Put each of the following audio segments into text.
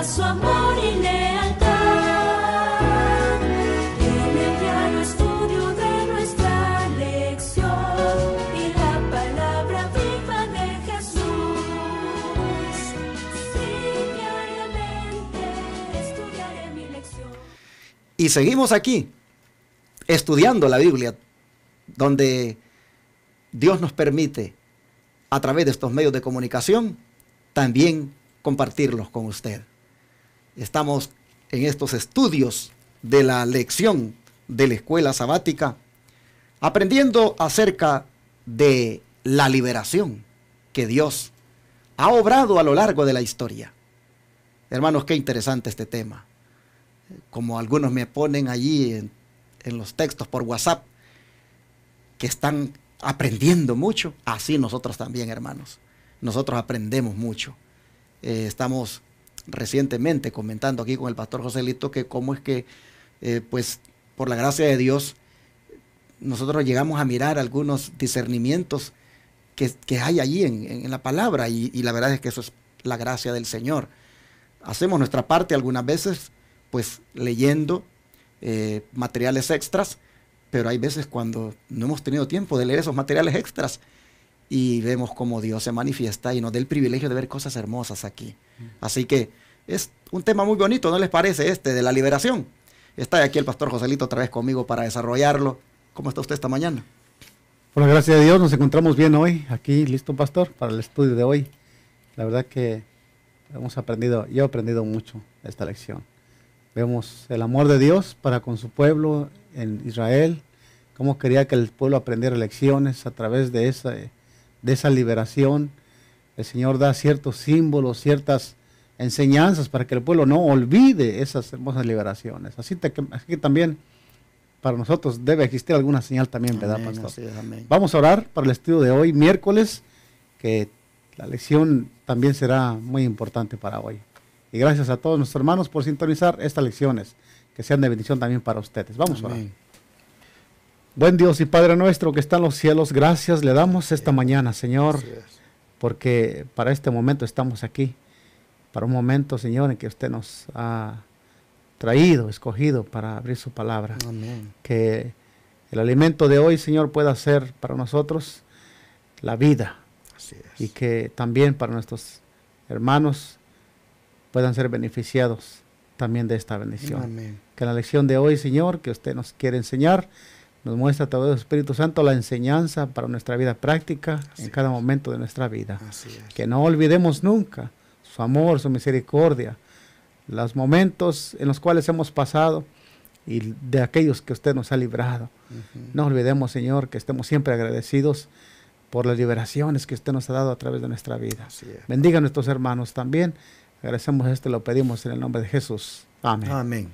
su amor y lealtad. En el diario estudio de nuestra lección y la palabra viva de Jesús. Sí, diariamente estudiaré mi lección. Y seguimos aquí, estudiando la Biblia, donde Dios nos permite, a través de estos medios de comunicación, también compartirlos con usted. Estamos en estos estudios de la lección de la escuela sabática, aprendiendo acerca de la liberación que Dios ha obrado a lo largo de la historia. Hermanos, qué interesante este tema. Como algunos me ponen allí en los textos por WhatsApp, que están aprendiendo mucho, así nosotros también, hermanos. Nosotros aprendemos mucho. Estamos recientemente comentando aquí con el pastor Joselito que cómo es que, pues, por la gracia de Dios, nosotros llegamos a mirar algunos discernimientos que hay allí en la palabra, y la verdad es que eso es la gracia del Señor. Hacemos nuestra parte algunas veces, pues, leyendo materiales extras, pero hay veces cuando no hemos tenido tiempo de leer esos materiales extras y vemos cómo Dios se manifiesta y nos da el privilegio de ver cosas hermosas aquí. Así que es un tema muy bonito, ¿no les parece este de la liberación? Está aquí el pastor Joselito otra vez conmigo para desarrollarlo. ¿Cómo está usted esta mañana? Por la gracia de Dios nos encontramos bien hoy, aquí listo, pastor, para el estudio de hoy. La verdad que yo he aprendido mucho esta lección. Vemos el amor de Dios para con su pueblo en Israel, cómo quería que el pueblo aprendiera lecciones a través de esa liberación. El Señor da ciertos símbolos, ciertas enseñanzas para que el pueblo no olvide esas hermosas liberaciones. Así que también para nosotros debe existir alguna señal también, ¿verdad, pastor? Así es, amén. Vamos a orar para el estudio de hoy, miércoles, que la lección también será muy importante para hoy. Y gracias a todos nuestros hermanos por sintonizar estas lecciones, que sean de bendición también para ustedes. Vamos a orar. Buen Dios y Padre nuestro que está en los cielos, gracias le damos esta mañana, Señor, porque para este momento estamos aquí, para un momento, Señor, en que usted nos ha traído, escogido para abrir su palabra. Amén. Que el alimento de hoy, Señor, pueda ser para nosotros la vida. Así es. Y que también para nuestros hermanos puedan ser beneficiados también de esta bendición. Amén. Que la lección de hoy, Señor, que usted nos quiere enseñar, nos muestra a través del Espíritu Santo la enseñanza para nuestra vida práctica en cada momento de nuestra vida. Así es. Que no olvidemos nunca su amor, su misericordia, los momentos en los cuales hemos pasado y de aquellos que usted nos ha librado. No olvidemos, Señor, que estemos siempre agradecidos por las liberaciones que usted nos ha dado a través de nuestra vida. Así es. Bendiga a nuestros hermanos también. Agradecemos esto y lo pedimos en el nombre de Jesús. Amén. Amén.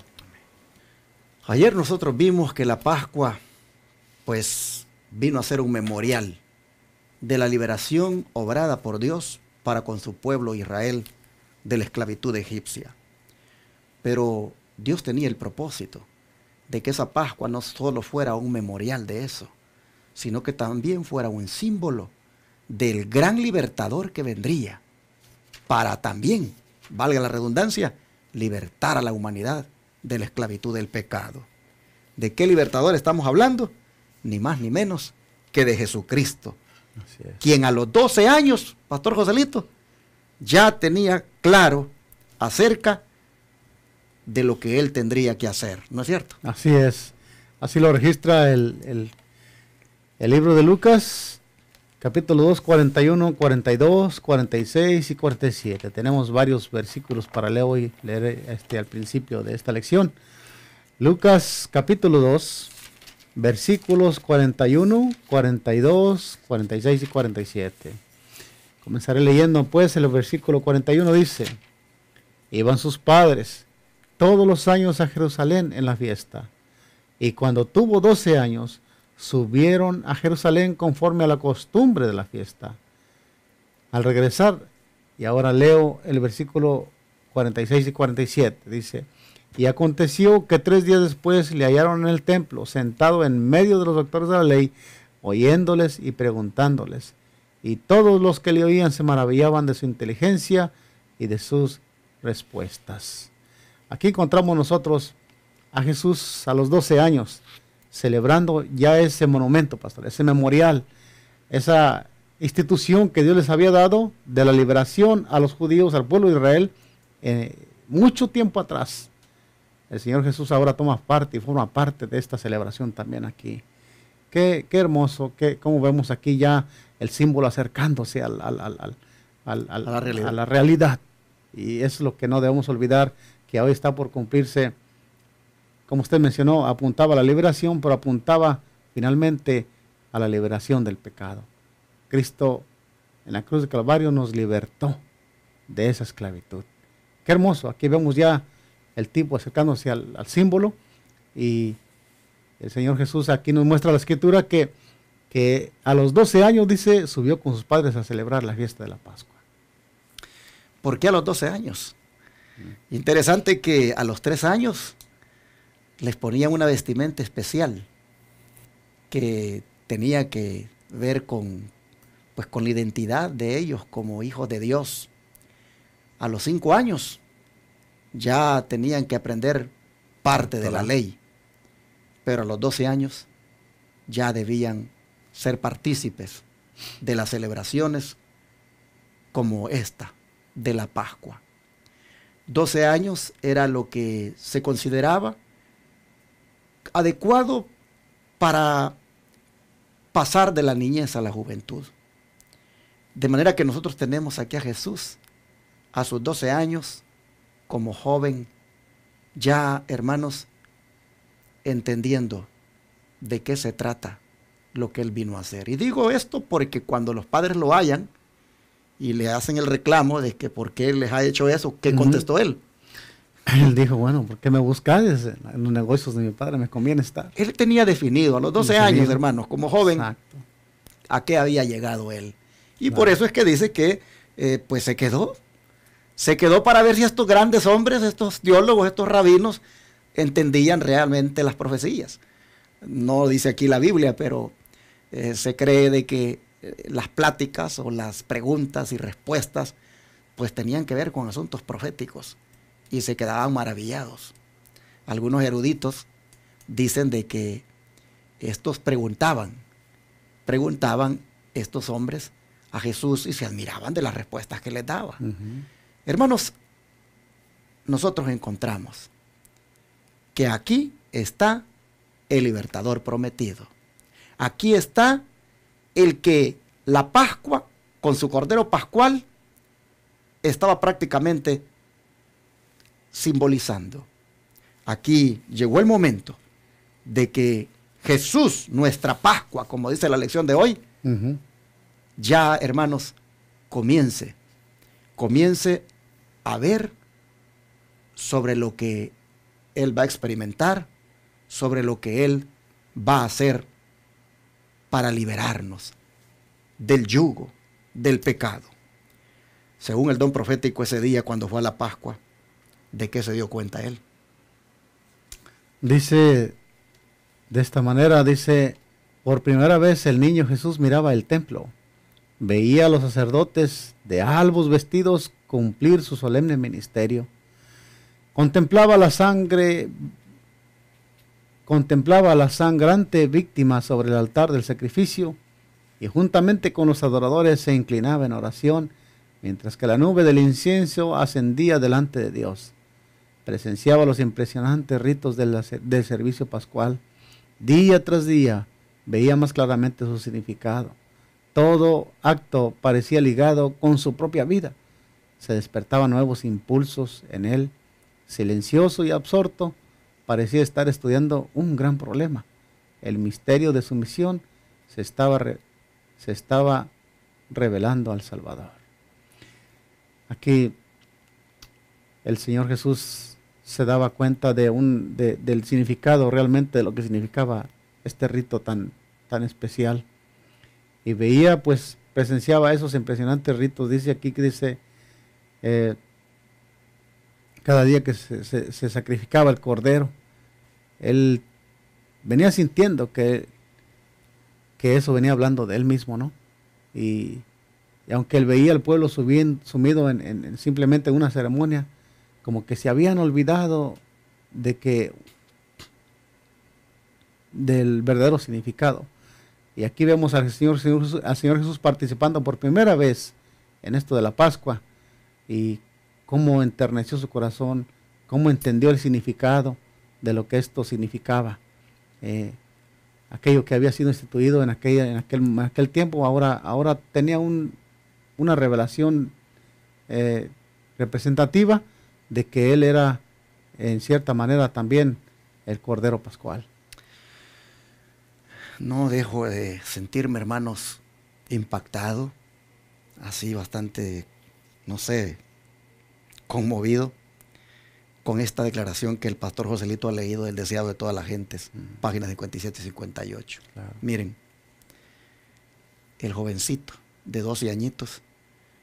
Ayer nosotros vimos que la Pascua, pues, vino a ser un memorial de la liberación obrada por Dios para con su pueblo Israel de la esclavitud egipcia. Pero Dios tenía el propósito de que esa Pascua no solo fuera un memorial de eso, sino que también fuera un símbolo del gran libertador que vendría para también, valga la redundancia, libertar a la humanidad de la esclavitud del pecado. ¿De qué libertador estamos hablando? Ni más ni menos que de Jesucristo, Así es. quien a los 12 años, Pastor Joselito, ya tenía claro acerca de lo que él tendría que hacer, ¿no es cierto? Así es. Así lo registra el libro de Lucas, capítulo 2, 41, 42, 46 y 47. Tenemos varios versículos para leer al principio de esta lección. Lucas, capítulo 2, versículos 41, 42, 46 y 47. Comenzaré leyendo pues el versículo 41. Dice: iban sus padres todos los años a Jerusalén en la fiesta, y cuando tuvo 12 años, subieron a Jerusalén conforme a la costumbre de la fiesta. Al regresar, y ahora leo el versículo 46 y 47, dice: y aconteció que 3 días después le hallaron en el templo, sentado en medio de los doctores de la ley, oyéndoles y preguntándoles. Y todos los que le oían se maravillaban de su inteligencia y de sus respuestas. Aquí encontramos nosotros a Jesús a los 12 años, celebrando ya ese monumento, pastor, ese memorial, esa institución que Dios les había dado de la liberación a los judíos, al pueblo de Israel, mucho tiempo atrás. El Señor Jesús ahora toma parte y forma parte de esta celebración también aquí. Qué hermoso, cómo vemos aquí ya el símbolo acercándose a la realidad. Y eso es lo que no debemos olvidar, que hoy está por cumplirse. Como usted mencionó, apuntaba a la liberación, pero apuntaba finalmente a la liberación del pecado. Cristo en la cruz de Calvario nos libertó de esa esclavitud. Qué hermoso, aquí vemos ya el tipo acercándose al símbolo, y el Señor Jesús aquí nos muestra la Escritura que a los 12 años, dice, subió con sus padres a celebrar la fiesta de la Pascua. ¿Por qué a los 12 años? Interesante que a los 3 años les ponían una vestimenta especial que tenía que ver con la identidad de ellos como hijos de Dios. A los 5 años ya tenían que aprender parte de la ley, pero a los 12 años ya debían ser partícipes de las celebraciones como esta de la Pascua. 12 años era lo que se consideraba adecuado para pasar de la niñez a la juventud. De manera que nosotros tenemos aquí a Jesús a sus 12 años como joven, ya, hermanos, entendiendo de qué se trata lo que él vino a hacer. Y digo esto porque cuando los padres lo hallan y le hacen el reclamo de que por qué les ha hecho eso, ¿qué contestó él? Él dijo, bueno, ¿por qué me buscáis? En los negocios de mi padre me conviene estar. Él tenía definido a los 12 años, hermanos, como joven, exacto, a qué había llegado él. Y por eso es que dice que pues se quedó para ver si estos grandes hombres, estos teólogos, estos rabinos, entendían realmente las profecías. No dice aquí la Biblia, pero se cree de que las pláticas o las preguntas y respuestas pues tenían que ver con asuntos proféticos y se quedaban maravillados. Algunos eruditos dicen de que estos preguntaban estos hombres a Jesús y se admiraban de las respuestas que les daba. Hermanos, nosotros encontramos que aquí está el libertador prometido. Aquí está el que la Pascua, con su Cordero Pascual, estaba prácticamente simbolizando. Aquí llegó el momento de que Jesús, nuestra Pascua, como dice la lección de hoy, ya, hermanos, comience a ver sobre lo que Él va a experimentar, sobre lo que Él va a hacer para liberarnos del yugo, del pecado. Según el don profético ese día cuando fue a la Pascua, ¿de qué se dio cuenta Él? Dice, de esta manera, dice, por primera vez el niño Jesús miraba el templo, veía a los sacerdotes de albos vestidos cumplir su solemne ministerio, contemplaba la sangrante víctima sobre el altar del sacrificio y juntamente con los adoradores se inclinaba en oración mientras que la nube del incienso ascendía delante de Dios. Presenciaba los impresionantes ritos del servicio pascual. Día tras día veía más claramente su significado. Todo acto parecía ligado con su propia vida. Se despertaban nuevos impulsos en él. Silencioso y absorto, parecía estar estudiando un gran problema. El misterio de su misión se estaba revelando al Salvador. Aquí el Señor Jesús se daba cuenta del significado realmente de lo que significaba este rito tan especial. Y veía, pues, presenciaba esos impresionantes ritos. Dice aquí que dice, cada día que se sacrificaba el cordero, él venía sintiendo que eso venía hablando de él mismo, ¿no? Y aunque él veía al pueblo sumido en simplemente una ceremonia, como que se habían olvidado del verdadero significado. Y aquí vemos al Señor Jesús participando por primera vez en esto de la Pascua, y cómo enterneció su corazón, cómo entendió el significado de lo que esto significaba. Aquello que había sido instituido en aquel tiempo, ahora tenía una revelación representativa de que Él era, en cierta manera, también el Cordero Pascual. No dejo de sentirme, hermanos, impactado, así bastante, no sé, conmovido con esta declaración que el pastor Joselito ha leído del deseado de todas las gentes, páginas 57 y 58. Claro. Miren, el jovencito de 12 añitos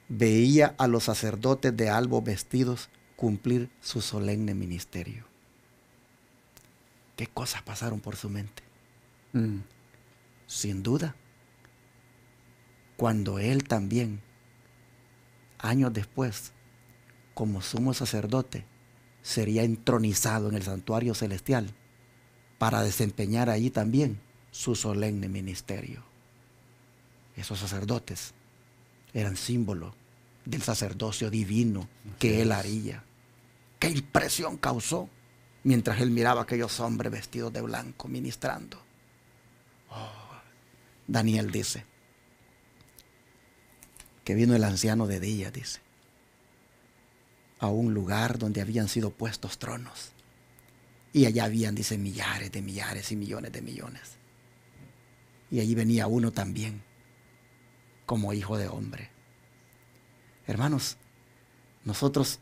veía a los sacerdotes de albo vestidos cumplir su solemne ministerio. ¿Qué cosas pasaron por su mente? Sin duda, cuando él también, años después, como sumo sacerdote, sería entronizado en el santuario celestial para desempeñar allí también su solemne ministerio. Esos sacerdotes eran símbolo del sacerdocio divino que él haría. ¿Qué impresión causó mientras él miraba a aquellos hombres vestidos de blanco ministrando? Daniel dice que vino el anciano de día, dice, a un lugar donde habían sido puestos tronos, y allá habían, dice, millares de millares y millones de millones, y allí venía uno también como hijo de hombre. Hermanos, nosotros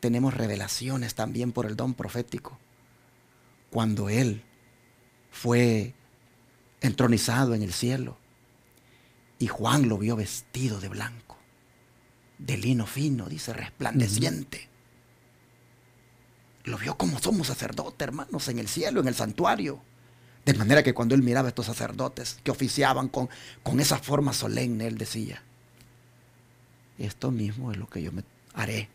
tenemos revelaciones también por el don profético. Cuando él fue entronizado en el cielo y Juan lo vio vestido de blanco, de lino fino, dice, resplandeciente. Lo vio como somos sacerdotes, hermanos, en el cielo, en el santuario. De manera que cuando él miraba a estos sacerdotes que oficiaban con esa forma solemne, él decía, esto mismo es lo que yo haré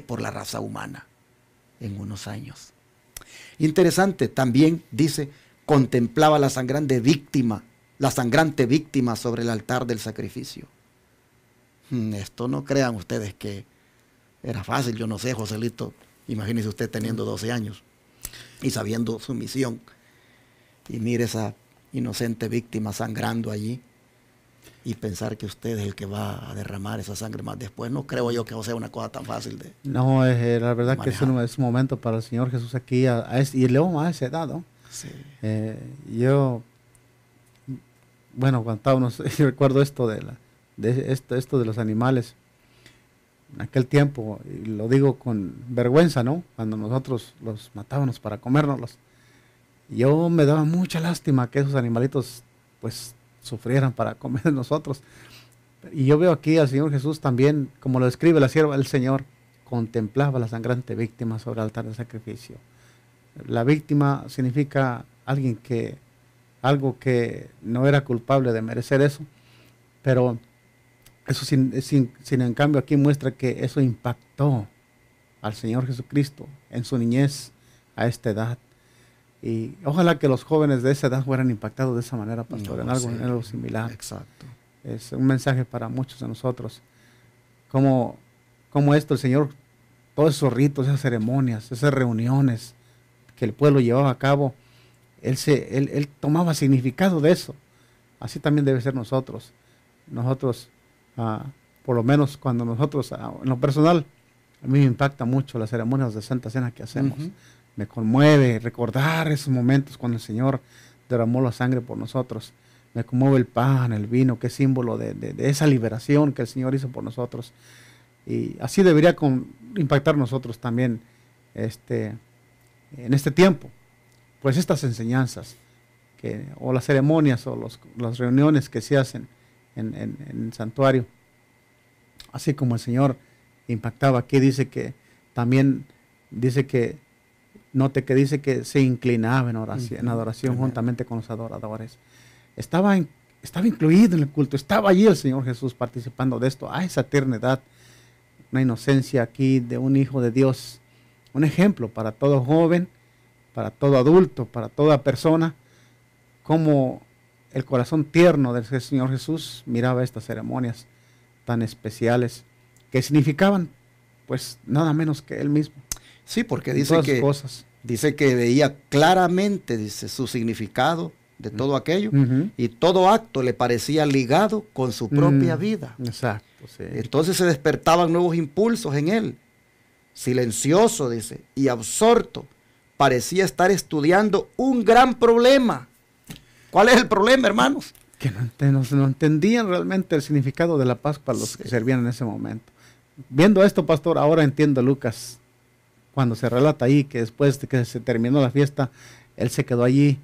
por la raza humana en unos años. Interesante, también dice, contemplaba la sangrante víctima sobre el altar del sacrificio. Esto no crean ustedes que era fácil. Yo no sé, Joselito, imagínese usted teniendo 12 años y sabiendo su misión, y mire esa inocente víctima sangrando allí, y pensar que usted es el que va a derramar esa sangre más después. No creo yo que sea una cosa tan fácil de No, la verdad manejar. Que es un momento para el Señor Jesús aquí, y luego a esa edad, ¿no? Sí. Yo, bueno, contábamos, yo recuerdo esto esto de los animales. En aquel tiempo, y lo digo con vergüenza, ¿no? Cuando nosotros los matábamos para comérnoslos, yo me daba mucha lástima que esos animalitos, pues, sufrieran para comer de nosotros. Y yo veo aquí al Señor Jesús también, como lo describe la sierva del Señor, contemplaba la sangrante víctima sobre el altar de sacrificio. La víctima significa algo que no era culpable de merecer eso, pero eso sin en cambio aquí muestra que eso impactó al Señor Jesucristo en su niñez a esta edad. Y ojalá que los jóvenes de esa edad fueran impactados de esa manera, pastor, en algo similar. Exacto. Es un mensaje para muchos de nosotros. Como esto, el Señor, todos esos ritos, esas ceremonias, esas reuniones que el pueblo llevaba a cabo, Él tomaba significado de eso. Así también debe ser nosotros. Nosotros, por lo menos cuando nosotros, en lo personal, a mí me impacta mucho las ceremonias de Santa Cena que hacemos. Me conmueve recordar esos momentos cuando el Señor derramó la sangre por nosotros. Me conmueve el pan, el vino, que es símbolo de esa liberación que el Señor hizo por nosotros. Y así debería impactar nosotros también en este tiempo. Pues estas enseñanzas, o las ceremonias, o las reuniones que se hacen en el santuario. Así como el Señor impactaba aquí, dice que dice que se inclinaba en adoración juntamente con los adoradores. Estaba incluido en el culto, estaba allí el Señor Jesús participando de esto a esa tierna edad. una inocencia aquí de un hijo de Dios, un ejemplo para todo joven, para todo adulto, para toda persona, como el corazón tierno del Señor Jesús miraba estas ceremonias tan especiales que significaban pues nada menos que Él mismo. Sí, porque Dice que veía claramente, dice, su significado de todo aquello, y todo acto le parecía ligado con su propia vida. Exacto. Sí. Entonces se despertaban nuevos impulsos en él. Silencioso, dice, y absorto, parecía estar estudiando un gran problema. ¿Cuál es el problema, hermanos? Que no entendían realmente el significado de la Pascua los que servían en ese momento. Viendo esto, pastor, ahora entiendo Lucas, cuando se relata ahí que después de que se terminó la fiesta, él se quedó allí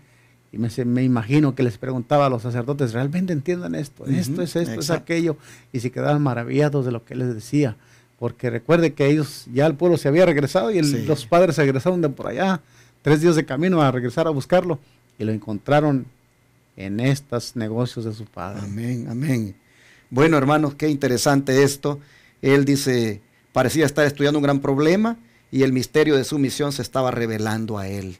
y me imagino que les preguntaba a los sacerdotes, ¿realmente entienden esto? Esto es esto, es aquello, y se quedaban maravillados de lo que él les decía, porque recuerde que ellos, ya el pueblo se había regresado y los padres se regresaron de por allá, 3 días de camino a regresar a buscarlo, y lo encontraron en estos negocios de su padre. Amén, amén. Bueno, hermanos, qué interesante esto. Él dice, parecía estar estudiando un gran problema y el misterio de su misión se estaba revelando a él.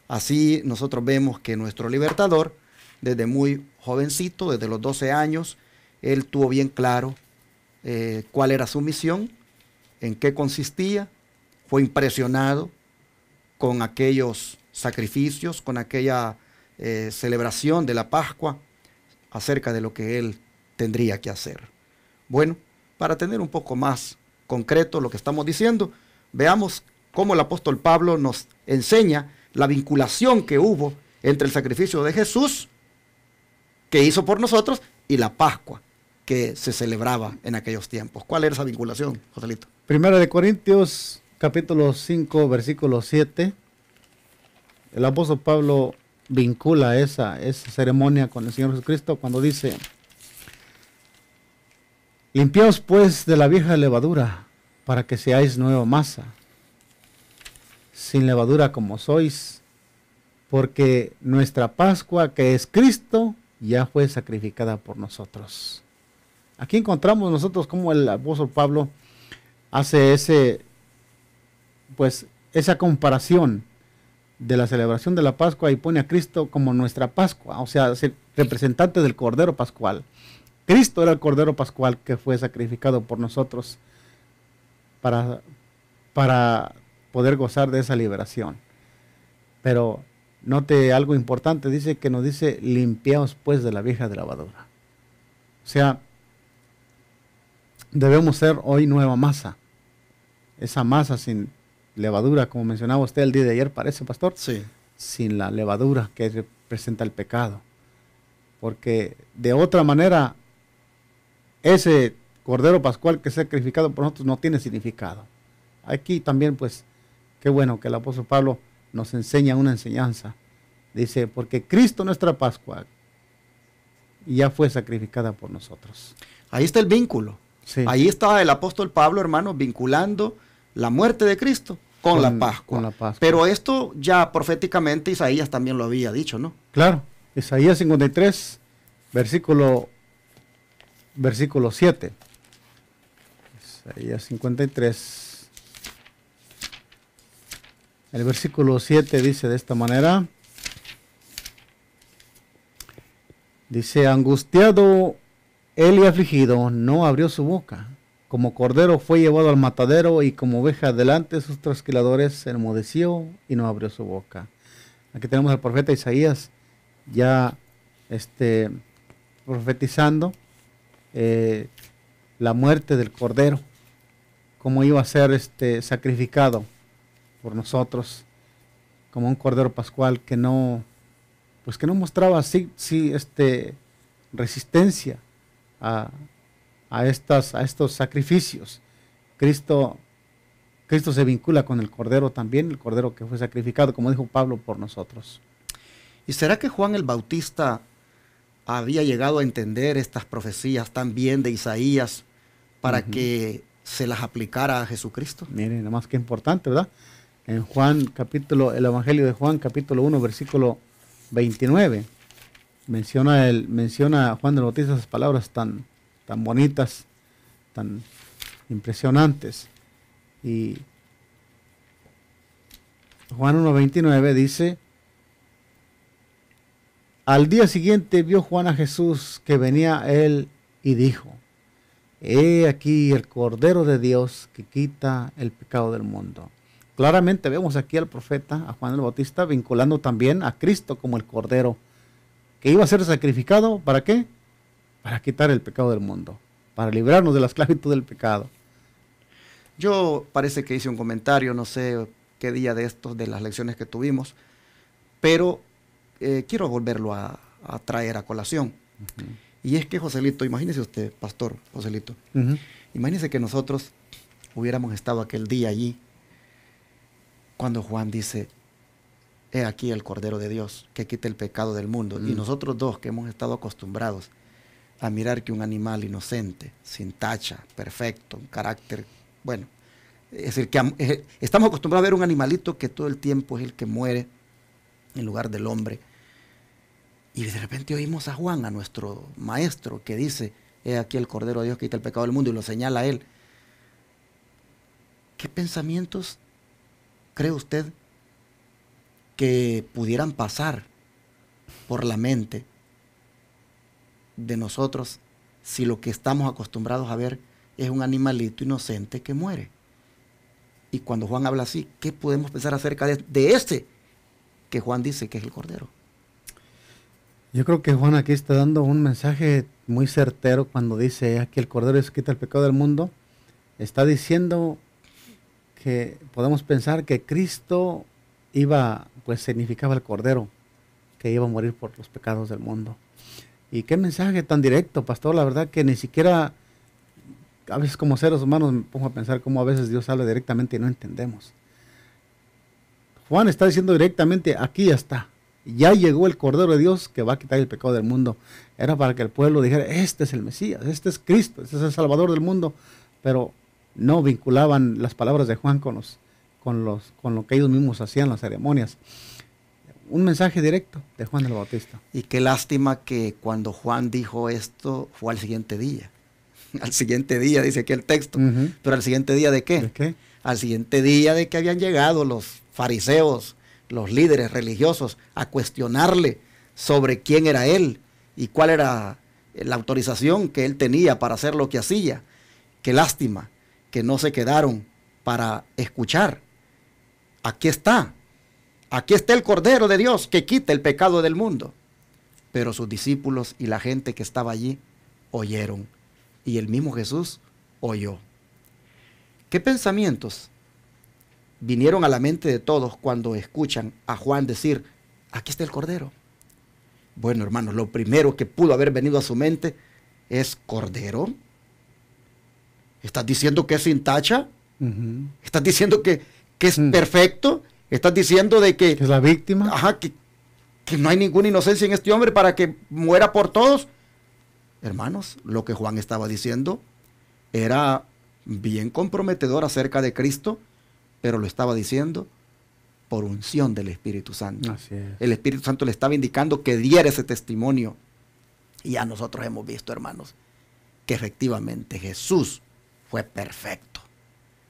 Así nosotros vemos que nuestro libertador, desde muy jovencito, desde los 12 años, él tuvo bien claro cuál era su misión, en qué consistía, fue impresionado con aquellos sacrificios, con aquella celebración de la Pascua, acerca de lo que él tendría que hacer. Bueno, para tener un poco más concreto lo que estamos diciendo, veamos cómo el apóstol Pablo nos enseña la vinculación que hubo entre el sacrificio de Jesús, que hizo por nosotros, y la Pascua, que se celebraba en aquellos tiempos. ¿Cuál era esa vinculación, Joselito? Primera de Corintios, capítulo 5, versículo 7. El apóstol Pablo vincula esa ceremonia con el Señor Jesucristo cuando dice: limpiaos pues de la vieja levadura, para que seáis nueva masa, sin levadura como sois, porque nuestra Pascua, que es Cristo, ya fue sacrificada por nosotros. Aquí encontramos nosotros cómo el apóstol Pablo hace esa comparación de la celebración de la Pascua y pone a Cristo como nuestra Pascua, o sea, representante del Cordero Pascual. Cristo era el Cordero Pascual que fue sacrificado por nosotros para poder gozar de esa liberación. Pero note algo importante, nos dice, limpiaos pues de la vieja levadura. O sea, debemos ser hoy nueva masa. Esa masa sin levadura, como mencionaba usted el día de ayer, parece, pastor. Sí. Sin la levadura que representa el pecado. Porque de otra manera, ese Cordero Pascual que es sacrificado por nosotros no tiene significado. Aquí también, pues, qué bueno que el apóstol Pablo nos enseña una enseñanza. Dice, porque Cristo nuestra Pascua ya fue sacrificada por nosotros. Ahí está el vínculo. Sí. Ahí está el apóstol Pablo, hermano, vinculando la muerte de Cristo con la Pascua. Con la Pascua. Pero esto ya proféticamente Isaías también lo había dicho, ¿no? Claro, Isaías 53, versículo 7. Isaías 53. El versículo 7 dice de esta manera. Dice, angustiado él y afligido, no abrió su boca. Como cordero fue llevado al matadero y como oveja delante de sus trasquiladores se enmudeció y no abrió su boca. Aquí tenemos al profeta Isaías ya profetizando la muerte del cordero, cómo iba a ser sacrificado por nosotros como un cordero pascual que no mostraba resistencia a estos sacrificios. Cristo se vincula con el cordero también, el cordero que fue sacrificado, como dijo Pablo, por nosotros. ¿Y será que Juan el Bautista había llegado a entender estas profecías también de Isaías para que se las aplicara a Jesucristo? Miren, nada más que importante, ¿verdad? En el Evangelio de Juan, capítulo 1, versículo 29, menciona Juan el Bautista esas palabras tan bonitas, tan impresionantes. Y Juan 1:29 dice: al día siguiente vio Juan a Jesús que venía a él y dijo: he aquí el Cordero de Dios que quita el pecado del mundo. Claramente vemos aquí al profeta, a Juan el Bautista, vinculando también a Cristo como el Cordero que iba a ser sacrificado. ¿Para qué? Para quitar el pecado del mundo, para librarnos de la esclavitud del pecado. Yo parece que hice un comentario, no sé qué día de estos, de las lecciones que tuvimos, pero quiero volverlo a traer a colación. Y es que, Joselito, imagínese usted, pastor Joselito, imagínese que nosotros hubiéramos estado aquel día allí, cuando Juan dice: he aquí el Cordero de Dios que quita el pecado del mundo. Y nosotros dos, que hemos estado acostumbrados a mirar que un animal inocente, sin tacha, perfecto, un carácter, bueno, es decir, que estamos acostumbrados a ver un animalito que todo el tiempo es el que muere en lugar del hombre. Y de repente oímos a Juan, a nuestro maestro, que dice: he aquí el Cordero de Dios que quita el pecado del mundo, y lo señala a él. ¿Qué pensamientos cree usted que pudieran pasar por la mente de nosotros si lo que estamos acostumbrados a ver es un animalito inocente que muere? Y cuando Juan habla así, ¿qué podemos pensar acerca de ese que Juan dice que es el Cordero? Yo creo que Juan aquí está dando un mensaje muy certero cuando dice aquí el Cordero es que quita el pecado del mundo. Está diciendo que podemos pensar que Cristo pues significaba el Cordero que iba a morir por los pecados del mundo. Y qué mensaje tan directo, pastor. La verdad que ni siquiera, a veces como seres humanos me pongo a pensar cómo a veces Dios habla directamente y no entendemos. Juan está diciendo directamente: aquí ya está. Ya llegó el Cordero de Dios que va a quitar el pecado del mundo. Era para que el pueblo dijera: este es el Mesías, este es Cristo, este es el Salvador del mundo. Pero no vinculaban las palabras de Juan con lo que ellos mismos hacían, las ceremonias. Un mensaje directo de Juan el Bautista. Y qué lástima que cuando Juan dijo esto fue al siguiente día. Al siguiente día, dice aquí el texto. Pero al siguiente día, ¿de qué? ¿De qué? Al siguiente día de que habían llegado los fariseos, los líderes religiosos, a cuestionarle sobre quién era él y cuál era la autorización que él tenía para hacer lo que hacía. Qué lástima que no se quedaron para escuchar. Aquí está el Cordero de Dios que quita el pecado del mundo. Pero sus discípulos y la gente que estaba allí oyeron, y el mismo Jesús oyó. ¿Qué pensamientos vinieron a la mente de todos cuando escuchan a Juan decir: aquí está el Cordero? Bueno, hermanos, lo primero que pudo haber venido a su mente es: ¿Cordero? ¿Estás diciendo que es sin tacha? ¿Estás diciendo que es perfecto? ¿Estás diciendo de que es la víctima? Ajá, que no hay ninguna inocencia en este hombre para que muera por todos. Hermanos, lo que Juan estaba diciendo era bien comprometedor acerca de Cristo, pero lo estaba diciendo por unción del Espíritu Santo. Así es. El Espíritu Santo le estaba indicando que diera ese testimonio. Y ya nosotros hemos visto, hermanos, que efectivamente Jesús fue perfecto,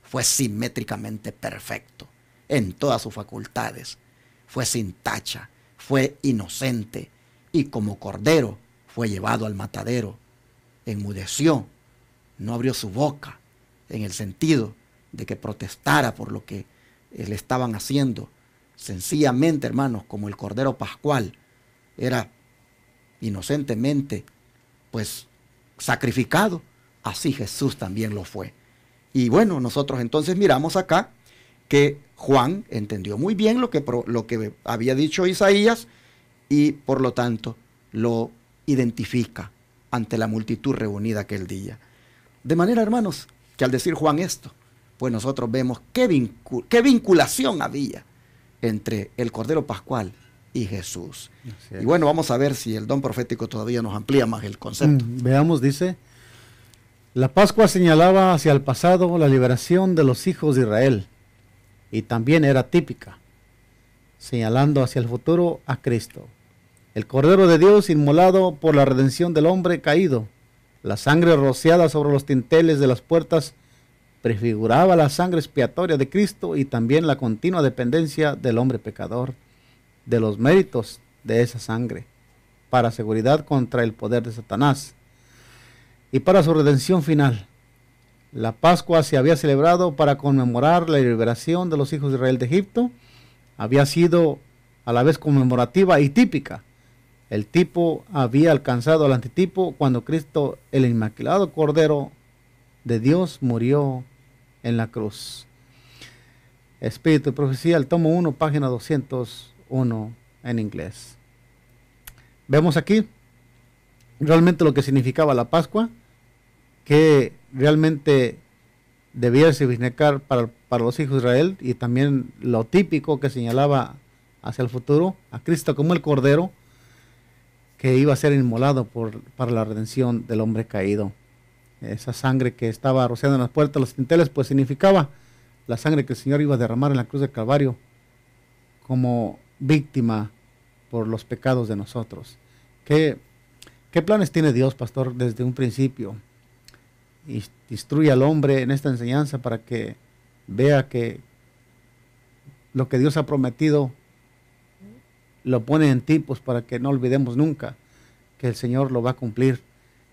fue simétricamente perfecto en todas sus facultades, fue sin tacha, fue inocente, y como cordero fue llevado al matadero, enmudeció, no abrió su boca, en el sentido de que protestara por lo que le estaban haciendo. Sencillamente, hermanos, como el Cordero Pascual era inocentemente pues sacrificado, así Jesús también lo fue. Y bueno, nosotros entonces miramos acá que Juan entendió muy bien lo que había dicho Isaías, y por lo tanto lo identifica ante la multitud reunida aquel día. De manera, hermanos, que al decir Juan esto, pues nosotros vemos qué vinculación había entre el Cordero Pascual y Jesús. Y bueno, vamos a ver si el don profético todavía nos amplía más el concepto. Veamos, dice: la Pascua señalaba hacia el pasado la liberación de los hijos de Israel, y también era típica, señalando hacia el futuro a Cristo, el Cordero de Dios inmolado por la redención del hombre caído, la sangre rociada sobre los dinteles de las puertas prefiguraba la sangre expiatoria de Cristo y también la continua dependencia del hombre pecador de los méritos de esa sangre para seguridad contra el poder de Satanás y para su redención final. La Pascua se había celebrado para conmemorar la liberación de los hijos de Israel de Egipto. Había sido a la vez conmemorativa y típica. El tipo había alcanzado al antitipo cuando Cristo, el inmaculado Cordero de Dios, murió en la cruz. Espíritu y Profecía, el tomo 1, página 201 en inglés. Vemos aquí realmente lo que significaba la Pascua, que realmente debía significar para los hijos de Israel, y también lo típico que señalaba hacia el futuro, a Cristo como el Cordero que iba a ser inmolado para la redención del hombre caído. Esa sangre que estaba rociando en las puertas, los dinteles, pues significaba la sangre que el Señor iba a derramar en la cruz del Calvario como víctima por los pecados de nosotros. ¿Qué planes tiene Dios, pastor, desde un principio? Y instruye al hombre en esta enseñanza para que vea que lo que Dios ha prometido lo pone en tipos para que no olvidemos nunca que el Señor lo va a cumplir.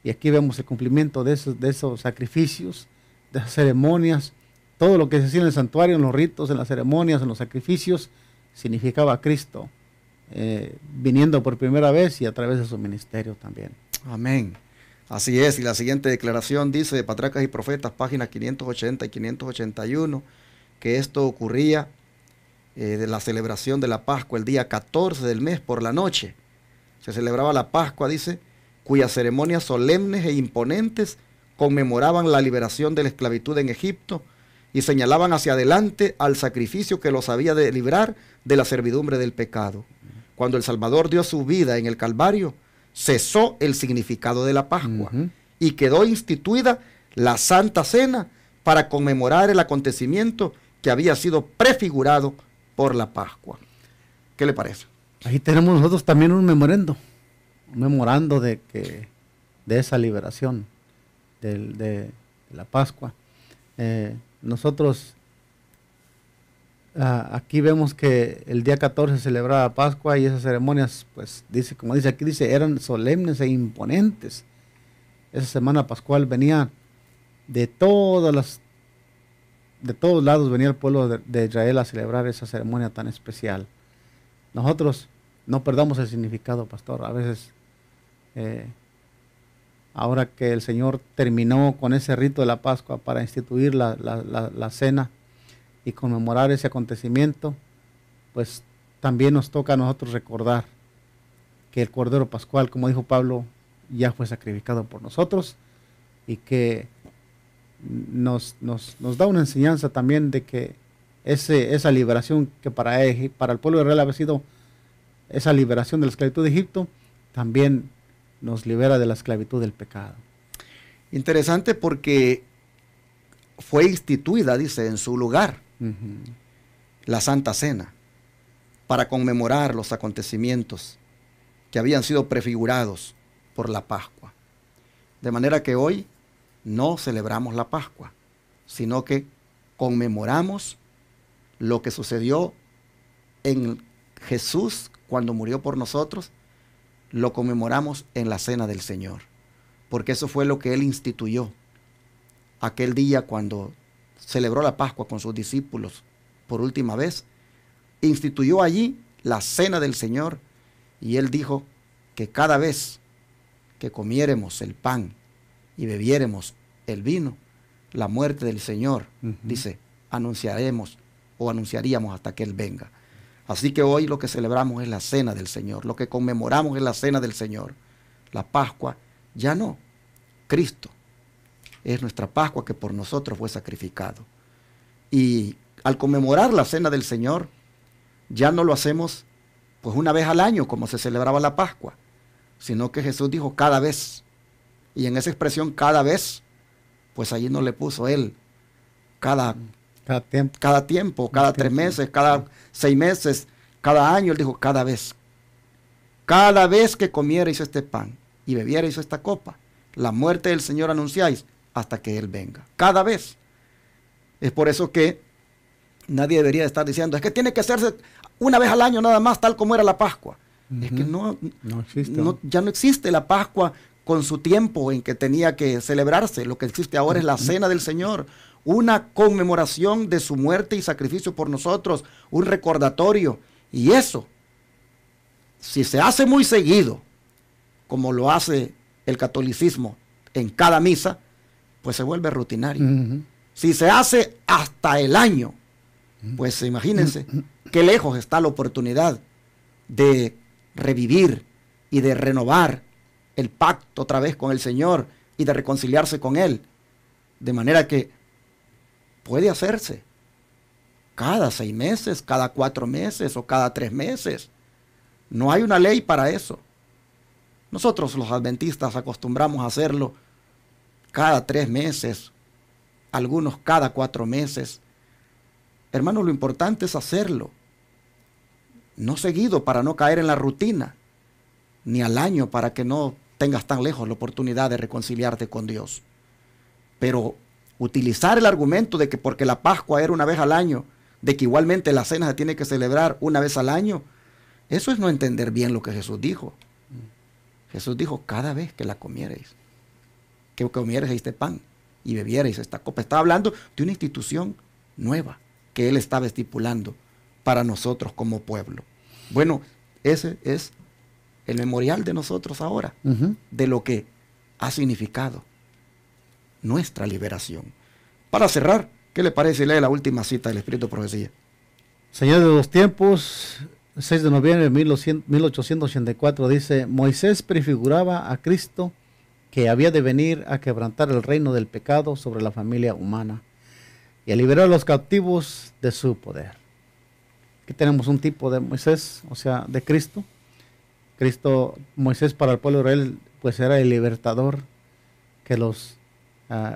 Y aquí vemos el cumplimiento de esos sacrificios, de esas ceremonias. Todo lo que se hacía en el santuario, en los ritos, en las ceremonias, en los sacrificios, significaba a Cristo viniendo por primera vez y a través de su ministerio también. Amén. Así es, y la siguiente declaración dice de Patriarcas y Profetas, páginas 580 y 581, que esto ocurría de la celebración de la Pascua el día 14 del mes por la noche. Se celebraba la Pascua, dice, cuyas ceremonias solemnes e imponentes conmemoraban la liberación de la esclavitud en Egipto y señalaban hacia adelante al sacrificio que los había de librar de la servidumbre del pecado. Cuando el Salvador dio su vida en el Calvario, cesó el significado de la Pascua y quedó instituida la Santa Cena para conmemorar el acontecimiento que había sido prefigurado por la Pascua. ¿Qué le parece? Ahí tenemos nosotros también un memorando de esa liberación de la Pascua. Nosotros aquí vemos que el día 14 se celebraba Pascua y esas ceremonias, pues dice, como dice aquí, dice, eran solemnes e imponentes. Esa semana pascual venía de todos lados, venía el pueblo de Israel a celebrar esa ceremonia tan especial. Nosotros no perdamos el significado, pastor. A veces, ahora que el Señor terminó con ese rito de la Pascua para instituir la cena y conmemorar ese acontecimiento, pues también nos toca a nosotros recordar que el Cordero Pascual, como dijo Pablo, ya fue sacrificado por nosotros, y que nos da una enseñanza también de que esa liberación que para el pueblo de Israel había sido esa liberación de la esclavitud de Egipto, también nos libera de la esclavitud del pecado. Interesante porque fue instituida, dice, en su lugar, la Santa Cena, para conmemorar los acontecimientos que habían sido prefigurados por la Pascua. De manera que hoy no celebramos la Pascua, sino que conmemoramos lo que sucedió en Jesús cuando murió por nosotros. Lo conmemoramos en la Cena del Señor, porque eso fue lo que Él instituyó aquel día cuando celebró la Pascua con sus discípulos por última vez. Instituyó allí la Cena del Señor, y Él dijo que cada vez que comiéremos el pan y bebiéremos el vino, la muerte del Señor, dice, anunciaríamos hasta que Él venga. Así que hoy lo que celebramos es la Cena del Señor, lo que conmemoramos es la Cena del Señor. La Pascua ya no. Cristo es nuestra Pascua que por nosotros fue sacrificado. Y al conmemorar la Cena del Señor, ya no lo hacemos pues una vez al año como se celebraba la Pascua, sino que Jesús dijo cada vez. Y en esa expresión cada vez, pues allí no le puso Él cada tiempo, cada 3 meses, cada 6 meses, cada año. Él dijo cada vez. Cada vez que comierais este pan y bebierais esta copa, la muerte del Señor anunciáis hasta que Él venga. Cada vez. Es por eso que nadie debería estar diciendo, es que tiene que hacerse una vez al año nada más, tal como era la Pascua. Es que no existe. Ya no existe la Pascua con su tiempo en que tenía que celebrarse. Lo que existe ahora es la Cena del Señor, una conmemoración de su muerte y sacrificio por nosotros, un recordatorio. Y eso, si se hace muy seguido, como lo hace el catolicismo en cada misa, pues se vuelve rutinario. Si se hace hasta el año, pues imagínense qué lejos está la oportunidad de revivir y de renovar el pacto otra vez con el Señor y de reconciliarse con Él. De manera que puede hacerse cada 6 meses, cada 4 meses o cada 3 meses. No hay una ley para eso. Nosotros los adventistas acostumbramos a hacerlo cada 3 meses, algunos cada 4 meses. Hermanos, lo importante es hacerlo. No seguido para no caer en la rutina, ni al año para que no tengas tan lejos la oportunidad de reconciliarte con Dios. Pero utilizar el argumento de que porque la Pascua era una vez al año, de que igualmente la cena se tiene que celebrar una vez al año, eso es no entender bien lo que Jesús dijo. Jesús dijo, cada vez que la comierais, que comierais este pan y bebierais esta copa. Estaba hablando de una institución nueva que Él estaba estipulando para nosotros como pueblo. Bueno, ese es el memorial de nosotros ahora, de lo que ha significado nuestra liberación. Para cerrar, ¿qué le parece? Lee la última cita del Espíritu de Profecía. Señor de los tiempos, 6 de noviembre de 1884, dice, Moisés prefiguraba a Cristo que había de venir a quebrantar el reino del pecado sobre la familia humana y a liberar a los cautivos de su poder. Aquí tenemos un tipo de Moisés, o sea, de Cristo. Moisés para el pueblo de Israel, pues era el libertador que los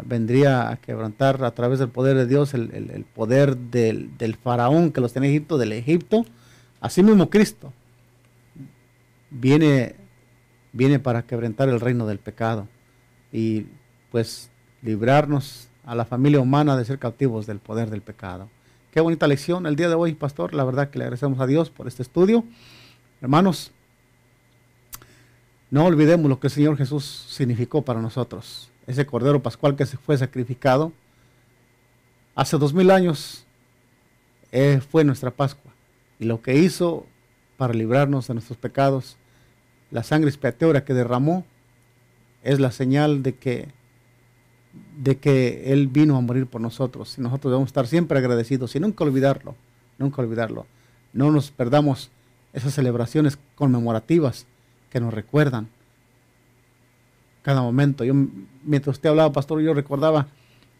vendría a quebrantar a través del poder de Dios, el poder del faraón que los tenía en Egipto, del Egipto. Así mismo Cristo viene para quebrantar el reino del pecado y pues librarnos a la familia humana de ser cautivos del poder del pecado. Qué bonita lección el día de hoy, pastor. La verdad que le agradecemos a Dios por este estudio. Hermanos, no olvidemos lo que el Señor Jesús significó para nosotros. Ese Cordero Pascual que se fue sacrificado hace 2000 años fue nuestra Pascua. Y lo que hizo para librarnos de nuestros pecados, la sangre expiatoria que derramó, es la señal de que Él vino a morir por nosotros. Y nosotros debemos estar siempre agradecidos y nunca olvidarlo, nunca olvidarlo. No nos perdamos esas celebraciones conmemorativas que nos recuerdan cada momento. Mientras usted hablaba, pastor, yo recordaba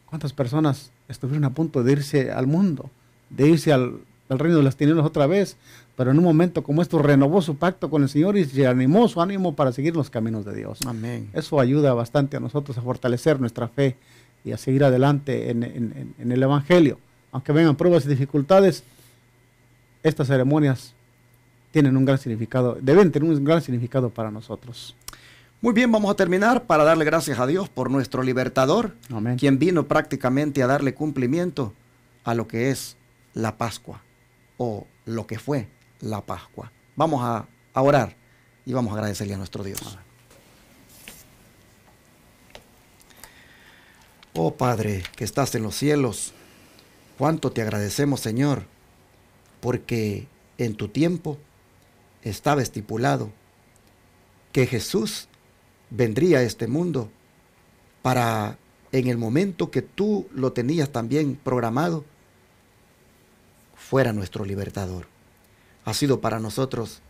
cuántas personas estuvieron a punto de irse al mundo, de irse al reino de las tinieblas otra vez, pero en un momento como esto renovó su pacto con el Señor y se animó su ánimo para seguir los caminos de Dios. Amén. Eso ayuda bastante a nosotros a fortalecer nuestra fe y a seguir adelante en el Evangelio. Aunque vengan pruebas y dificultades, estas ceremonias tienen un gran significado, deben tener un gran significado para nosotros. Muy bien, vamos a terminar para darle gracias a Dios por nuestro libertador, Amén. Quien vino prácticamente a darle cumplimiento a lo que es la Pascua, o lo que fue la Pascua. Vamos a orar y vamos a agradecerle a nuestro Dios. Amén. Oh Padre, que estás en los cielos, cuánto te agradecemos, Señor, porque en tu tiempo estaba estipulado que Jesús vendría a este mundo para, en el momento que tú lo tenías también programado, fuera nuestro libertador. Ha sido para nosotros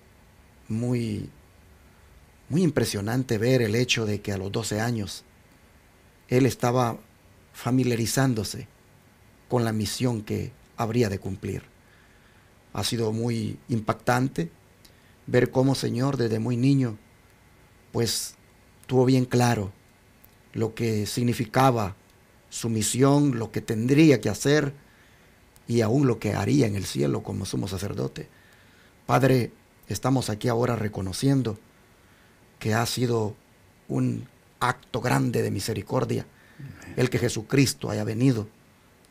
muy impresionante ver el hecho de que a los 12 años Él estaba familiarizándose con la misión que habría de cumplir. Ha sido muy impactante ver cómo, Señor, desde muy niño, pues tuvo bien claro lo que significaba su misión, lo que tendría que hacer y aún lo que haría en el cielo como sumo sacerdote. Padre, estamos aquí ahora reconociendo que ha sido un acto grande de misericordia el que Jesucristo haya venido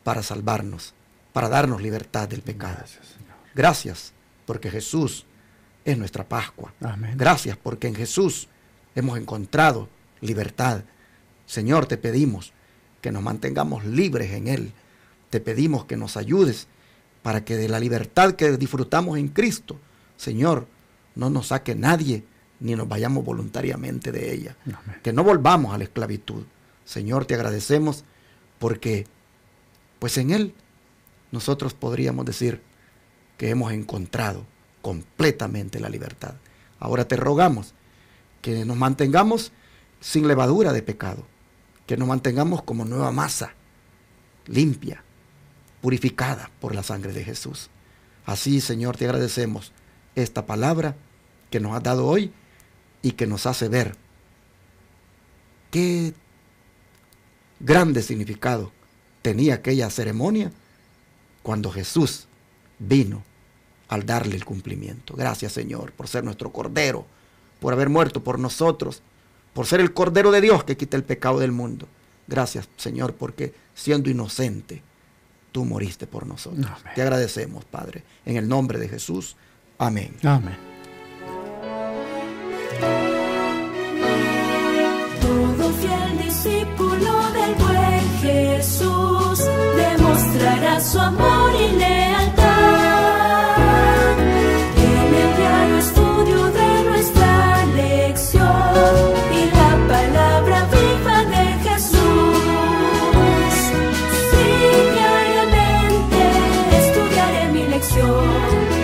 para salvarnos, para darnos libertad del pecado. Gracias, Señor. Gracias porque Jesús es nuestra Pascua. Amén. Gracias porque en Jesús hemos encontrado libertad. Señor, te pedimos que nos mantengamos libres en Él. Te pedimos que nos ayudes para que de la libertad que disfrutamos en Cristo, Señor, no nos saque nadie ni nos vayamos voluntariamente de ella. Amén. Que no volvamos a la esclavitud. Señor, te agradecemos porque pues en Él nosotros podríamos decir que hemos encontrado completamente la libertad. Ahora te rogamos que nos mantengamos sin levadura de pecado, que nos mantengamos como nueva masa, limpia, purificada por la sangre de Jesús. Así, Señor, te agradecemos esta palabra que nos has dado hoy y que nos hace ver qué grande significado tenía aquella ceremonia cuando Jesús vino al darle el cumplimiento. Gracias, Señor, por ser nuestro Cordero, por haber muerto por nosotros, por ser el Cordero de Dios que quita el pecado del mundo. Gracias, Señor, porque siendo inocente, tú moriste por nosotros. Amén. Te agradecemos, Padre, en el nombre de Jesús. Amén. Amén. Todo fiel discípulo del buen Jesús demostrará su amor y lealtad en el diario estudio de nuestra lección y la palabra viva de Jesús. Sí, diariamente estudiaré mi lección.